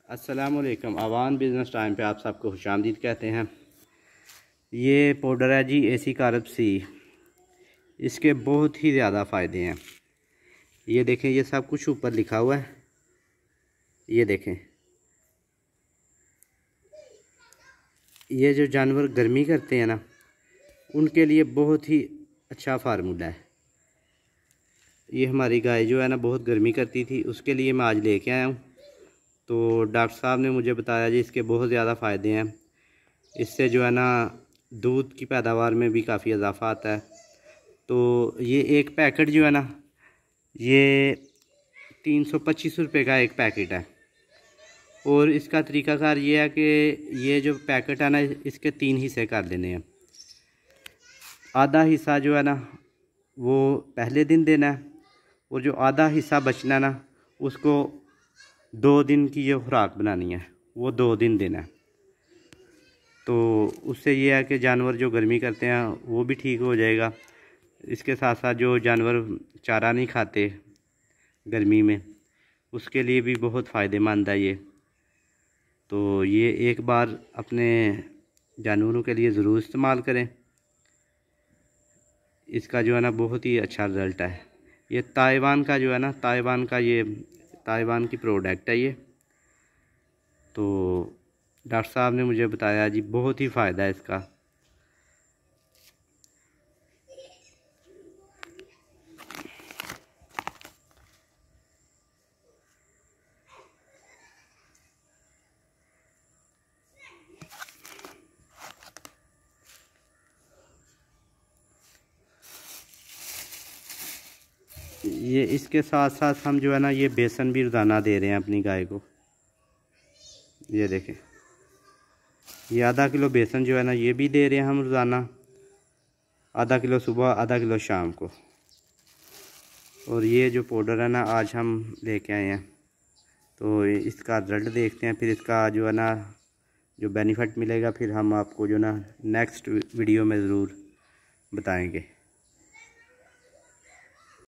अस्सलामुअलैकुम। Awan business time पे आप सबको खुशामदीद कहते हैं। ये पाउडर है जी एसी कारब सी। इसके बहुत ही ज़्यादा फ़ायदे हैं। ये देखें, ये सब कुछ ऊपर लिखा हुआ है। ये देखें, ये जो जानवर गर्मी करते हैं ना, उनके लिए बहुत ही अच्छा फार्मूला है। ये हमारी गाय जो है ना बहुत गर्मी करती थी, उसके लिए मैं आज लेके आया हूँ। तो डॉक्टर साहब ने मुझे बताया जी इसके बहुत ज़्यादा फ़ायदे हैं। इससे जो है ना दूध की पैदावार में भी काफ़ी इजाफा आता है। तो ये एक पैकेट जो है ना, ये 325 रुपये का एक पैकेट है। और इसका तरीकाकार ये है कि ये जो पैकेट है ना, इसके 3 हिस्से कर लेने हैं। आधा हिस्सा जो है ना वो पहले दिन देना है, और जो आधा हिस्सा बचना है ना, उसको 2 दिन की जो खुराक बनानी है वो 2 दिन देना है। तो उससे ये है कि जानवर जो गर्मी करते हैं वो भी ठीक हो जाएगा। इसके साथ साथ जो जानवर चारा नहीं खाते गर्मी में, उसके लिए भी बहुत फ़ायदेमंद है ये। तो ये एक बार अपने जानवरों के लिए ज़रूर इस्तेमाल करें। इसका जो है ना बहुत ही अच्छा रिज़ल्ट है। ये ताइवान का जो है ना, ताइवान की प्रोडक्ट है ये। तो डॉक्टर साहब ने मुझे बताया जी बहुत ही फ़ायदा है इसका। ये इसके साथ साथ हम जो है ना ये बेसन भी रोज़ाना दे रहे हैं अपनी गाय को। ये देखें, ये आधा किलो बेसन जो है ना ये भी दे रहे हैं हम रोज़ाना। आधा किलो सुबह, आधा किलो शाम को। और ये जो पाउडर है ना आज हम लेके आए हैं, तो इसका रिजल्ट देखते हैं। फिर इसका जो है ना जो बेनिफिट मिलेगा, फिर हम आपको जो ना नेक्स्ट वीडियो में ज़रूर बताएंगे।